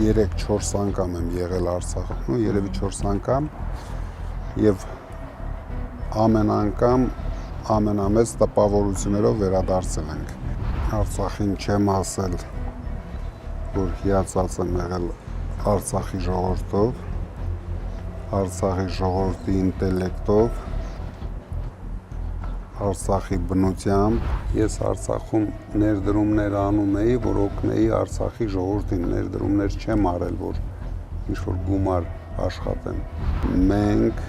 3-4 անգամ եմ եղել Արցախում, երևի 4 անգամ եւ ամեն անգամ ամենամեծ տպավորություններով վերադարձել ենք։ Արցախին չեմ ասել, որ հիացած եմ եղել Արցախի ժողովրդով, Արցախի ժողովրդի ինտելեկտով, Արցախի բնությամբ։ Ես Արցախում ներդրումներ անում էի, որ օգնեի Արցախի ժողովրդին, ներդրումներ չեմ արել, որ ինչ-որ գումար աշխատեմ։ Մենք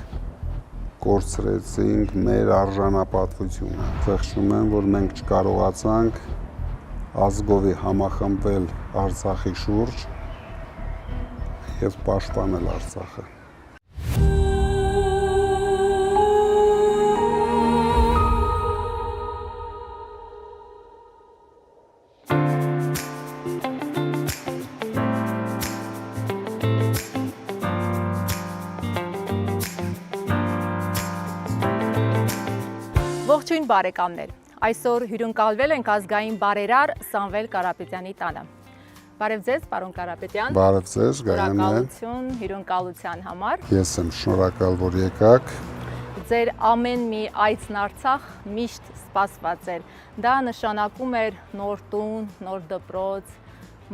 կորցրեցինք մեր արժանապատվությունը։ Խղճում եմ, որ մենք չկարողացանք ազգովի համախմբվել Արցախի շուրջ եւ պաշտպանել Արցախը։ Ողջույն բարեկամներ, այսօր հյուրընկալվել ենք ազգային բարերար Սամվել Կարապետյանի տանը։ Բարև ձեզ, պարոն Կարապետյան։ Բարև ձեզ, Գայանե։ Շնորհակալություն հյուրընկալության համար։ Ես եմ շնորհակալ, որ եկաք։ Ձեր ամեն մի այցն Արցախ միշտ սպասված էր։ Դա նշանակում էր նոր տուն, նոր դպրոց,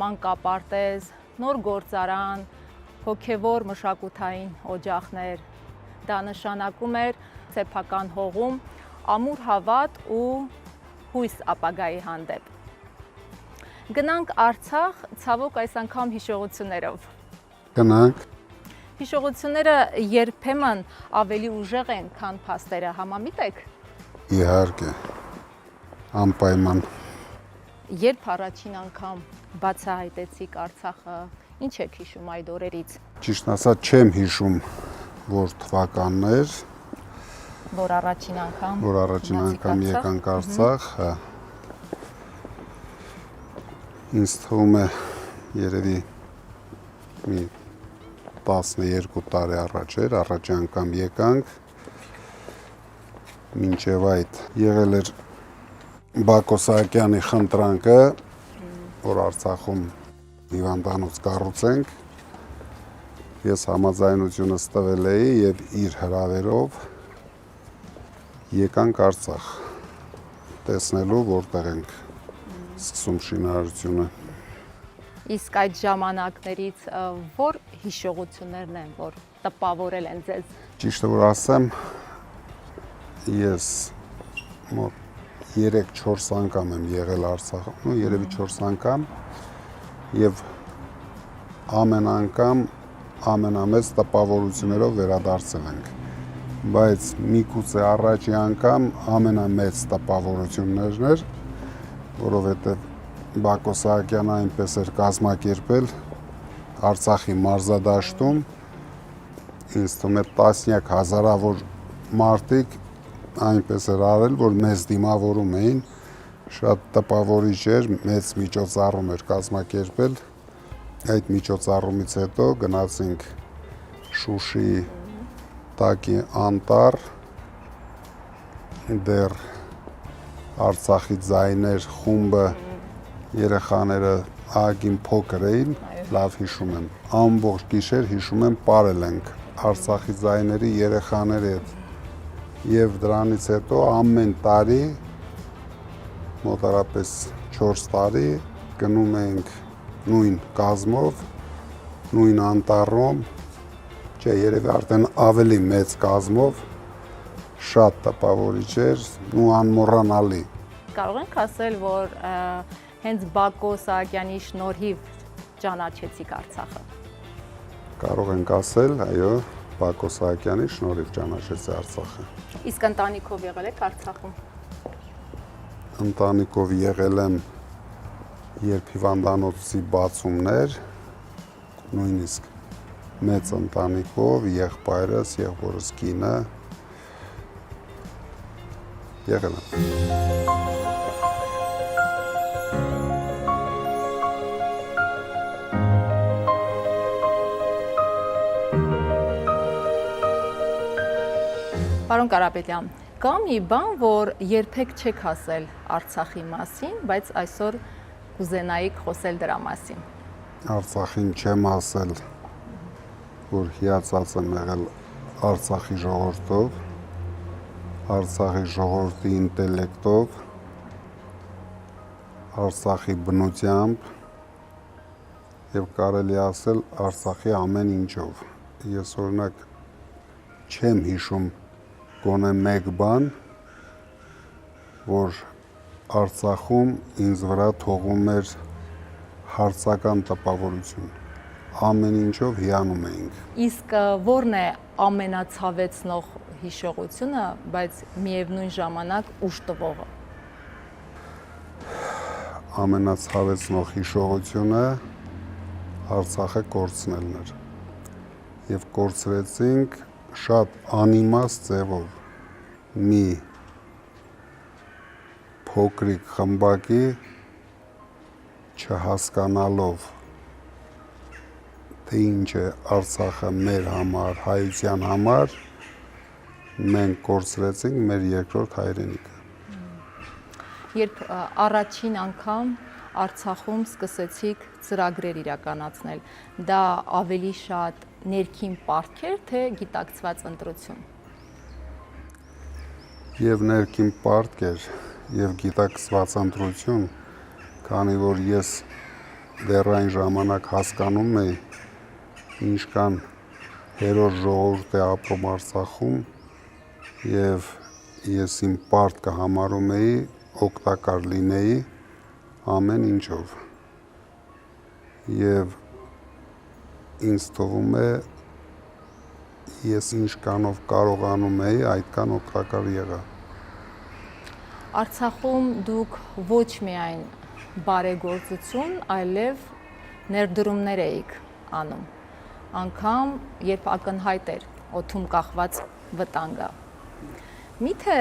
մանկապարտեզ, նոր գործարան, հոգևոր մշակութային օջախներ։ Դա նշանակում էր սեփական հողում ամուր հավատ ու հույս ապագայի հանդեպ։ Գնանք Արցախ, ցավոք այս անգամ հիշողություններով։ Գնանք։ Հիշողությունները երբեմն ավելի ուժեղ են, քան փաստերը, համամիտ եք։ Իհարկե, անպայման։ Երբ առաջին անգամ բացահայտեցիք Արցախը, ինչ եք հիշում այդ օրերից։ Ճիշտ ասած չեմ հիշում, որ թվականներ, Որ առաջին անգամ եկանք Արցախ, հա։ Ինձ թվում է երևի մի 12 տարի առաջ էր, առաջի անգամ եկանք, մինչև այդ եղել էր Բակո Սահակյանի խնդրանքը, որ Արցախում հիվանդանոց կառուցենք, ես համաձայնությունս տվել էի եւ իր հրավերով եկանք Արցախ, տեսնելու որտեղ ենք սկսում շինարարությունը։ Իսկ այդ ժամանակներից որ հիշողություններն են, որ տպավորել են ձեզ։ Ճիշտը որ ասեմ, ես մոտ 3-4 անգամ եմ եղել Արցախում, երևի 4 անգամ եւ ամեն անգամ ամենամեծ տպավորություններով վերադարձել ենք։ Բայց միգուցե առաջի անգամ ամենամեծ տպավորություններն էր, որովհետև Բակո Սահակյանը այնպես էր կազմակերպել Արցախի մարզադաշտում, ինձ թվում է տասնյակ հազարավոր մարդիկ այնպես էր արել, որ մեզ դիմավորում էին, շատ տպավորիչ էր, մեծ միջոցառում էր կազմակերպել, այդ միջոցառումից հետո գնացինք Շուշի Տակի անտառ, դեռ Արցախի ձայներ խումբը, երեխաները ահագին փոքր էին, լավ հիշում եմ, ամբողջ գիշեր հիշում եմ պարել ենք Արցախի ձայների երեխաների հետ եւ դրանից հետո ամեն տարի մոտարապես 4 տարի գնում ենք նույն կազմով, նույն անտառում, չէ, երևի արդեն ավելի մեծ կազմով, շատ տպավորիչ էր ու անմոռանալի։ Կարող ենք ասել, որ հենց Բակո Սահակյանի շնորհիվ ճանաչեցիք Արցախը։ Կարող ենք ասել, այո, Բակո Սահակյանի շնորհիվ ճանաչեցի Արցախը։ Իսկ ընտանիքով եղել եք Արցախում։ Ընտանիքով եղել եմ, երբ հիվանդանոցի բացումներ, նույնիսկ մեծ ընտանիքով, եղբայրս, եղբորս կինը եղել եմ։ Պարոն Կարապետյան, կա մի բան, որ երբեք չեք ասել Արցախի մասին, բայց այսօր կուզենայիք խոսել դրա մասին։ Արցախին չեմ ասել, որ հիացած եմ եղել Արցախի ժողովրդով, Արցախի ժողովրդի ինտելեկտով, Արցախի բնությամբ եւ կարելի ասել Արցախի ամեն ինչով։ Ես օրինակ չեմ հիշում գոնե մեկ բան, որ Արցախում ինձ վրա թողում էր հարցական տպավորություն, ամեն ինչով հիանում էինք։ Իսկ ո՞րն է ամենացավեցնող հիշողությունը, բայց միևնույն ժամանակ ուժ տվողը։ Ամենացավեցնող հիշողությունը Արցախը կորցնելն էր։ Եվ կորցրեցինք շատ անիմաստ ձևով մի փոքրիկ խմբակի չհասկանալով թե ինչ է Արցախը մեր համար, հայության համար, մենք կորցրեցինք մեր երկրորդ հայրենիքը։ Երբ առաջին անգամ Արցախում սկսեցիք ծրագրեր իրականացնել, դա ավելի շատ ներքին պարտք էր, թե գիտակցված ընտրություն։ Եվ ներքին պարտք էր, եւ գիտակցված ընտրություն, քանի որ ես դեռ այն ժամանակ հասկանում էի, ինչքան հերոս ժողովուրդ է ապրում Արցախում, եւ ես իմ պարտքը համարում էի օգտակար լինեի ամեն ինչով։ Եվ ինձ թվում է ես ինչքանով կարողանում էի, այդքան օգտակար եղա։ Արցախում դուք ոչ միայն բարեգործություն, այլև ներդրումներ էիք անում, անգամ երբ ակնհայտ էր օդում կախված վտանգը։ Միթե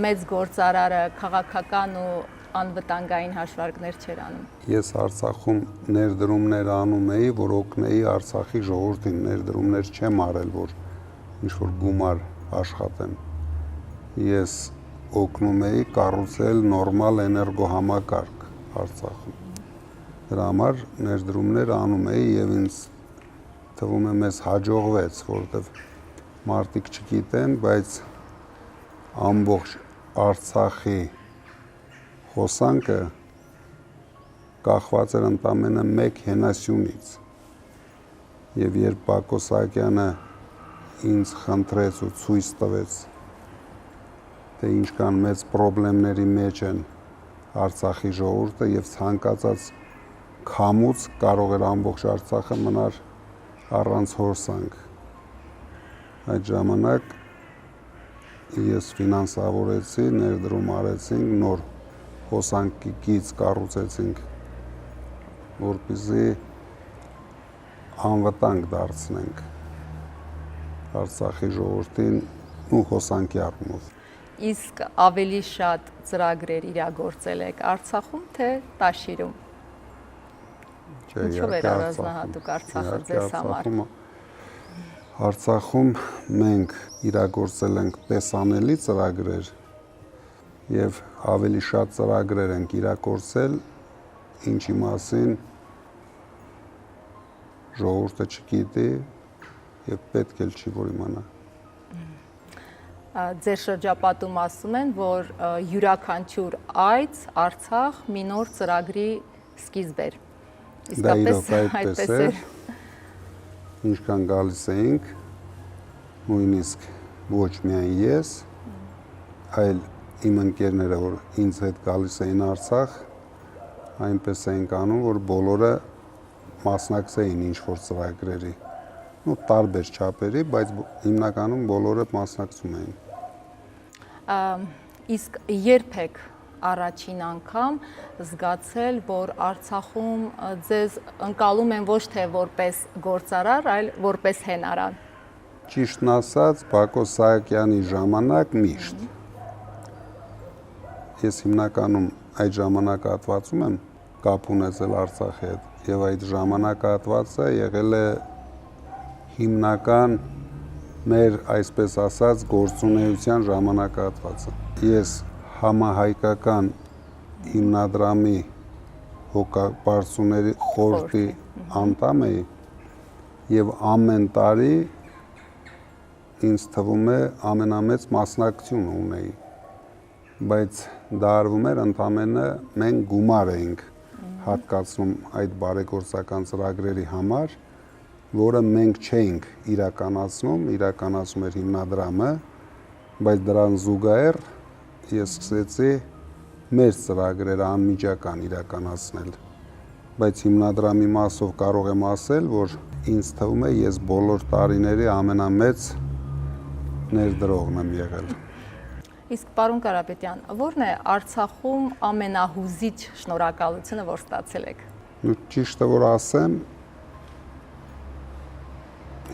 մեծ գործարարը քաղաքական ու անվտանգային հաշվարկներ չէր անում։ Ես Արցախում ներդրումներ անում էի, որ օգնեի Արցախի ժողովրդին, ներդրումներ չեմ արել, որ ինչ-որ գումար աշխատեմ։ Ես օգնում էի կառուցել նորմալ էներգոհամակարգ Արցախում։ Դրա համար ներդրումներ անում էի եւ ինձ թվում է մեզ հաջողվեց, որովհետեւ մարդիկ չգիտեն, բայց ամբողջ Արցախի հոսանքը կախված էր ընդամենը մեկ հենասյունից։ Եվ երբ Բակո Սահակյանը ինձ խնդրեց ու ցույց տվեց, թե ինչքան մեծ խնդիրների մեջ են Արցախի ժողովուրդը եւ ցանկացած քամուց կարող էր ամբողջ Արցախը մնար առանց հոսանք։ Այդ ժամանակ ես ֆինանսավորեցի, ներդրում արեցինք, նոր հոսանքի գիծ կառուցեցինք, որպեսզի անվտանգ դարձնենք Արցախի ժողովրդին ու հոսանքի առումով։ Իսկ ավելի շատ ծրագրեր իրագործել եք Արցախում, թե Տաշիրում։ Ինչով էր առանձնահատուկ Արցախը ձեզ համար։ Արցախում մենք իրագործել ենք տեսանելի ծրագրեր եւ ավելի շատ ծրագրեր ենք իրագործել, ինչի մասին ժողովուրդը չգիտի եւ պետք էլ չի որ իմանա։ Ձեր շրջապատում ասում են, որ յուրաքանչյուր այց Արցախ մի նոր ծրագրի սկիզբ էր։ Իսկապես այդպես է։ Ինչքան գալիս էինք, նույնիսկ ոչ միայն ես, այլ իմ ընկերները, որ ինձ հետ գալիս էին Արցախ, այնպես էինք անում, որ բոլորը մասնակցեին ինչ-որ ծրագրերի։ Տարբեր չափերի, բայց հիմնականում բոլորը մասնակցում էին։ Իսկ երբ եք առաջին անգամ զգացել, որ Արցախում ձեզ ընկալում են ոչ թե որպես գործարար, այլ որպես հենարան։ Ճիշտն ասած, Բակո Սահակյանի ժամանակ միշտ։ Ես հիմնականում այդ ժամանակահատվածում եմ կապ ունեցել Արցախի հետ, եւ այդ ժամանակահատվածը եղել է հիմնական մեր, այսպես ասած, գործունեության ժամանակահատվածը։ Ես համահայկական հիմնադրամի հոգապարծուների խորհրդի անդամ էի եւ ամեն տարի ինձ թվում է ամենամեծ մասնակցությունը ունեի, բայց դա արվում էր ընդամենը մենք գումար էինք հատկացնում այդ բարեգործական ծրագրերի համար, որը մենք չէինք իրականացնում էր հիմնադրամը, բայց դրան զուգահեռ ես սկսեցի մեր ծրագրերը անմիջական իրականացնել, բայց հիմնադրամի մասով կարող եմ ասել, որ ինձ թվում է ես բոլոր տարիների ամենամեծ ներդրողն եմ եղել։ Իսկ պարոն Կարապետյան, ո՞րն է Արցախում ամենահուզիչ շնորհակալությունը, որ ստացել եք։ Ճիշտը որ ասեմ,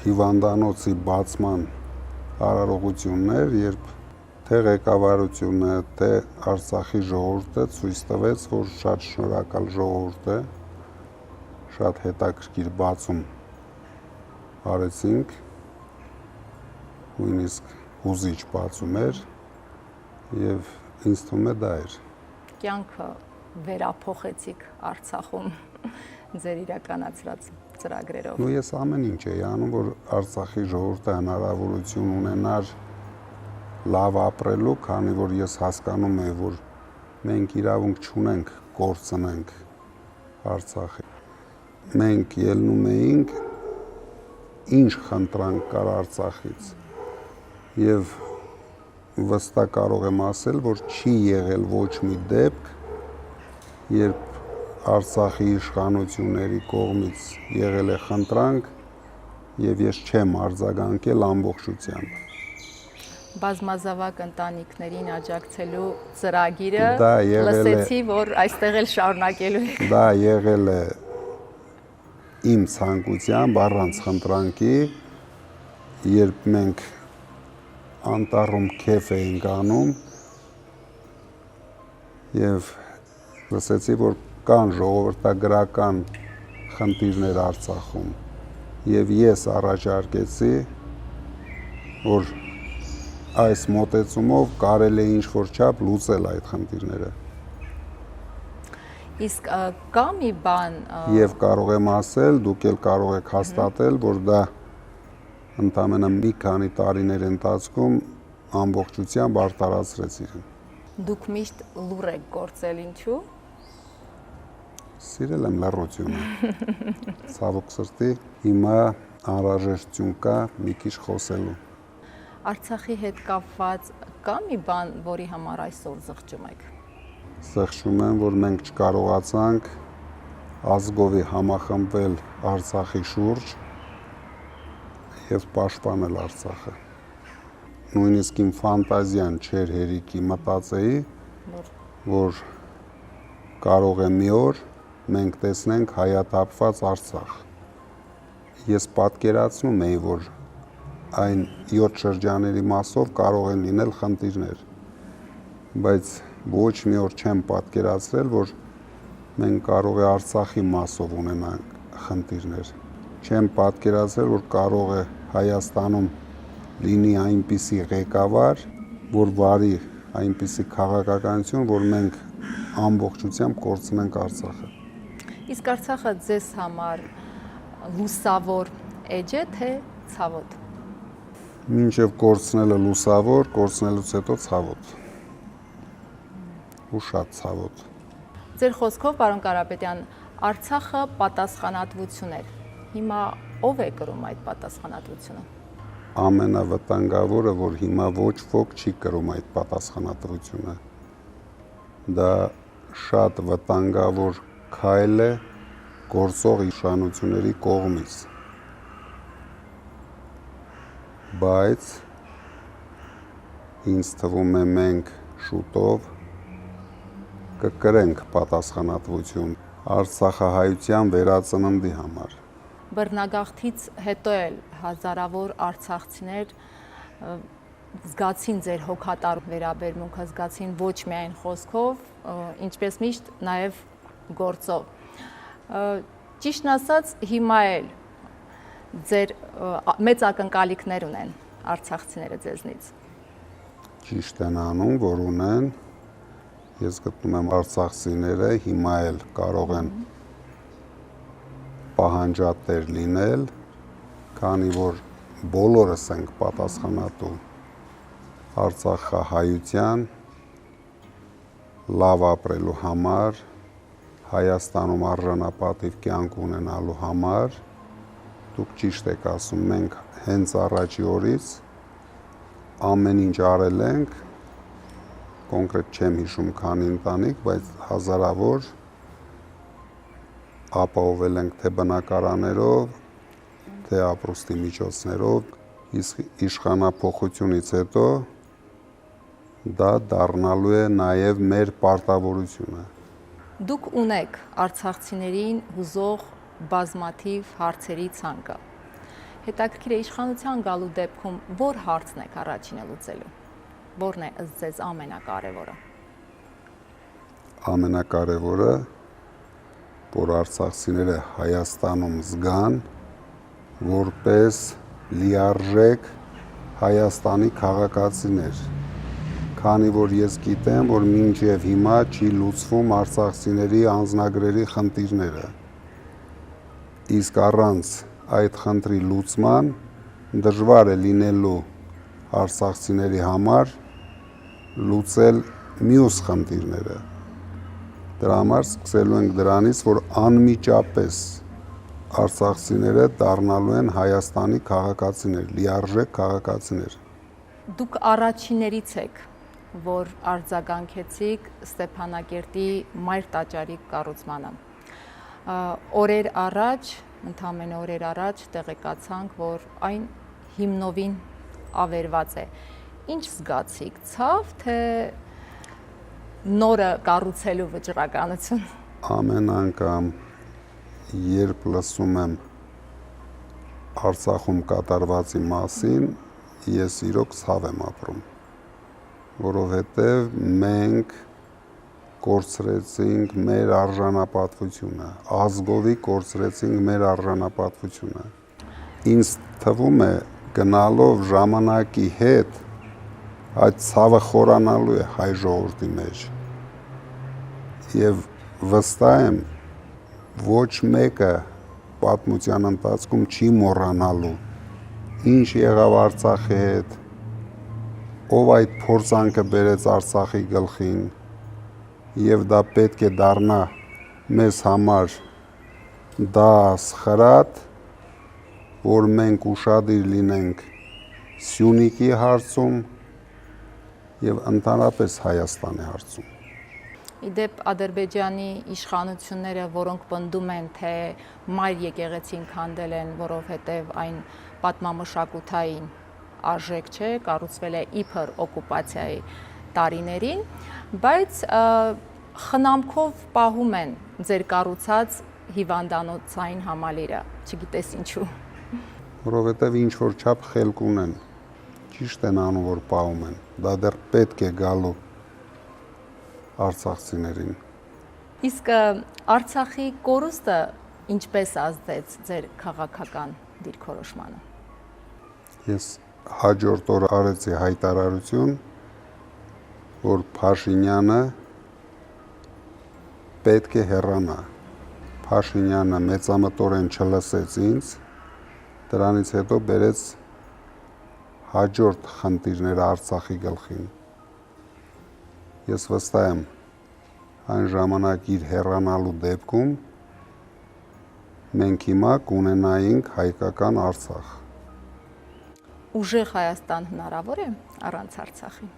հիվանդանոցի բացման արարողություններ, երբ թե ղեկավարությունը, թե Արցախի ժողովուրդը ցույց տվեց, որ շատ շնորհակալ ժողովուրդ է, շատ հետաքրքիր բացում արեցինք, նույնիսկ հուզիչ բացում էր եւ ինձ թվում է դա էր։ Կյանքը վերափոխեցիք Արցախում ձեր իրականացրած ծրագրերով։ Ու ես ամեն ինչ էի անում, որ Արցախի ժողովուրդը հնարավորություն ունենար լավ ապրելու, քանի որ ես հասկանում եմ, որ մենք իրավունք չունենք կորցնենք Արցախի։ Մենք ելնում էինք ինչ խնդրանք կար Արցախից եւ վստահ կարող եմ ասել, որ չի եղել ոչ մի դեպք, երբ Արցախի իշխանությունների կողմից եղել է խնդրանք եւ ես չեմ արձագանքել ամբողջությամբ։ Բազմազավակ ընտանիքներին աջակցելու ծրագիրը Դա եղել է- լսեցի, որ այստեղ էլ շարունակելու եք։ Դա եղել է իմ ցանկությամբ առանց խնդրանքի, երբ մենք անտառում քեֆ էինք անում եւ լսեցի, որ կան ժողովրդագրական խնդիրներ Արցախում եւ ես առաջարկեցի, որ այս մոտեցումով կարելի է ինչ-որ չափ լուծել այդ խնդիրները։ Իսկ կա մի բան, Եվ կարող եմ ասել, դուք էլ կարող եք հաստատել, որ դա ընդամենը մի քանի տարիների ընթացքում ամբողջությամբ արտարացրեց իրեն։ դուք միշտ լուր եք գործել, ինչու՞։ Սիրել եմ լռությունը։ Ցավոք սրտի, հիմա անհրաժեշտություն կա մի քիչ խոսելու։ Արցախի հետ կապված կա մի բան, որի համար այսօր զղջում եք։ Զղջում եմ, որ մենք չկարողացանք ազգովի համախմբվել Արցախի շուրջ եւ պաշտպանել Արցախը։ Նույնիսկ իմ ֆանտազիան չէր հերիքի մտածեի, որ կարող է մի օր մենք տեսնենք հայաթափված Արցախ։ Ես պատկերացնում էի, որ այն 7 շրջանների մասով կարող են լինել խնդիրներ, բայց ոչ մի օր չեմ պատկերացրել, որ մենք կարող է Արցախի մասով ունենանք խնդիրներ։ Չեմ պատկերացրել, որ կարող է Հայաստանում լինի այնպիսի ղեկավար, որ վարի այնպիսի քաղաքականություն, որ մենք ամբողջությամբ կորցնենք Արցախը։ Իսկ Արցախը ձեզ համար լուսավոր էջ է, թե ցավոտ։ Մինչև կորցնելը լուսավոր, կորցնելուց հետո ցավոտ։ Ու շատ ցավոտ։ Ձեր խոսքով, պարոն Կարապետյան, Արցախը պատասխանատվություն էր։ Հիմա ով է կրում այդ պատասխանատվությունը։ Ամենավտանգավորը, որ հիմա ոչ ոք չի կրում այդ պատասխանատվությունը։ Դա շատ վտանգավոր քայլ է գործող իշխանությունների կողմից։ Բայց ինձ թվում է մենք շուտով կկրենք պատասխանատվություն արցախահայության վերածննդի համար։ Բռնագաղթից հետո էլ հազարավոր արցախցիներ զգացին ձեր հոգատար վերաբերմունքը, զգացին ոչ միայն խոսքով, ինչպես միշտ նաև գործով։ Ճիշտն ասած, հիմա էլ ձեր մեծ ակնկալիքներ ունեն արցախցիները ձեզնից։ Ճիշտ են անում, որ ունեն։ Ես գտնում եմ արցախցիները հիմա էլ կարող են պահանջատեր լինել, քանի որ բոլորս ենք պատասխանատու արցախահայության լավ ապրելու համար, Հայաստանում արժանապատիվ կյանք ունենալու համար, դուք ճիշտ եք ասում, մենք հենց առաջի օրից ամեն ինչ արել ենք, կոնկրետ չեմ հիշում քանի ընտանիք, բայց հազարավոր ապահովել ենք թե բնակարաներով, թե ապրուստի միջոցներով, իսկ իշխանափոխությունից հետո դա դառնալու է նաև մեր պարտավորությունը։ Դուք ունեք արցախցիներին հուզող բազմաթիվ հարցերի ցանկը։ Հետաքրքիր է իշխանության գալու դեպքում որ հարցն եք առաջինը լուծելու։ Որն է ըստ ձեզ ամենակարևորը։ Ամենակարևորը, որ արցախցիները Հայաստանում զգան որպես լիարժեք Հայաստանի քաղաքացիներ, քանի որ ես գիտեմ, որ մինչև հիմա չի լուծվում արցախցիների անձնագրերի խնդիրները, իսկ առանց այդ խնդրի լուծման դժվար է լինելու արցախցիների համար լուծել մյուս խնդիրները։ Դրա համար սկսելու ենք դրանից, որ անմիջապես արցախցիները դառնալու են Հայաստանի քաղաքացիներ, լիարժեք քաղաքացիներ։ Դուք առաջիններից եք, որ արձագանքեցիք Ստեփանակերտի մայր տաճարի կառուցմանը։ Օրեր առաջ, ընդամենը օրեր առաջ տեղեկացանք, որ այն հիմնովին ավերված է։ Ինչ զգացիք, ցավ, թե նորը կառուցելու վճռականություն։ Ամեն անգամ, երբ լսում եմ Արցախում կատարվածի մասին, ես իրոք ցավ եմ ապրում, որովհետև մենք կորցրեցինք մեր արժանապատվությունը, ազգովի կորցրեցինք մեր արժանապատվությունը։ Ինձ թվում է գնալով ժամանակի հետ այդ ցավը խորանալու է հայ ժողովրդի մեջ։ Եվ վստահ եմ, ոչ մեկը պատմության ընթացքում չի մոռանալու, ինչ եղավ Արցախի հետ, ով այդ փորձանքը բերեց Արցախի գլխին, եւ դա պետք է դառնա մեզ համար դաս խրատ, որ մենք ուշադիր լինենք Սյունիքի հարցում եւ ընդհանրապես Հայաստանի հարցում։ Իդեպ Ադրբեջանի իշխանությունները, որոնք պնդում են, թե մայր եկեղեցին քանդել են, որովհետև այն պատմամշակութային արժեք չէ, կառուցվել է իբր օկուպացիայի տարիներին, բայց խնամքով պահում են ձեր կառուցած հիվանդանոցային համալիրը, չգիտես ինչու։ Որովհետև ինչ որ չափ խելք ունեն, ճիշտ են անում, որ պահում են, դա դեռ պետք է գալու արցախցիներին։ Իսկ Արցախի կորուստը ինչպես ազդեց ձեր քաղաքական դիրքորոշմանը։ Ես հաջորդ օրը արեցի հայտարարություն, որ Փաշինյանը պետք է հեռանա։ Փաշինյանը մեծամտորեն չլսեց ինձ, դրանից հետո բերեց հաջորդ խնդիրները Արցախի գլխին։ Ես վստահ եմ, այն ժամանակ իր հեռանալու դեպքում մենք հիմա կունենայինք հայկական Արցախ։ Ուժեղ Հայաստան հնարավոր է առանց Արցախի։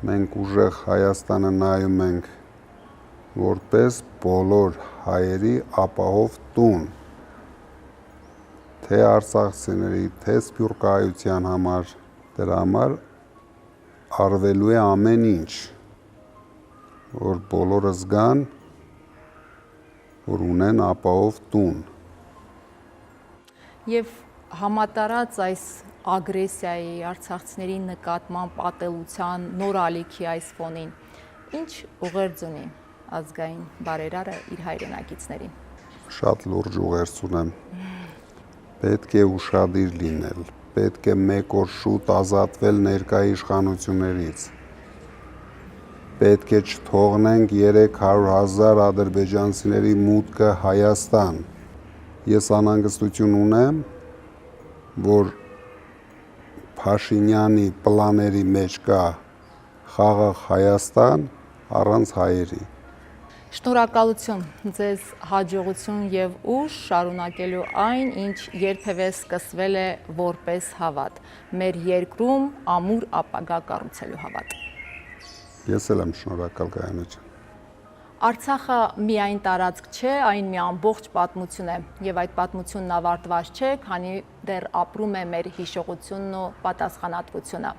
Մենք ուժեղ Հայաստանը նայում ենք որպես բոլոր հայերի ապահով տուն, թե արցախցիների, թե սփյուռքահայության համար, դրա համար արվելու է ամեն ինչ, որ բոլորը զգան, որ ունեն ապահով տուն։ Եվ համատարած այս ագրեսիայի, արցախցիների նկատմամբ ատելության, նոր ալիքի այս ֆոնին, ինչ ուղերձ ունի ազգային բարերարը իր հայրենակիցներին։ Շատ լուրջ ուղերձ ունեմ։ Պետք է ուշադիր լինել, պետք է մեկ օր շուտ ազատվել ներկա իշխանություններից։ Պետք է չթողնենք 300,000 ադրբեջանցիների մուտքը Հայաստան, Ես անհանգստություն ունեմ, որ Փաշինյանի պլաների մեջ կա խաղաղ Հայաստան առանց հայերի։ Շնորհակալություն ձեզ, հաջողություն եւ ուժ շարունակելու այն, ինչ երբևէ սկսվել է որպես հավատ, մեր երկրում ամուր ապագա կառուցելու հավատ։ Ես էլ եմ շնորհակալ Գայանե ջան։ Արցախը միայն տարածք չէ, այն մի ամբողջ պատմություն է եւ այդ պատմությունն ավարտված չէ, քանի դեռ ապրում է մեր հիշողությունն ու պատասխանատվությունը։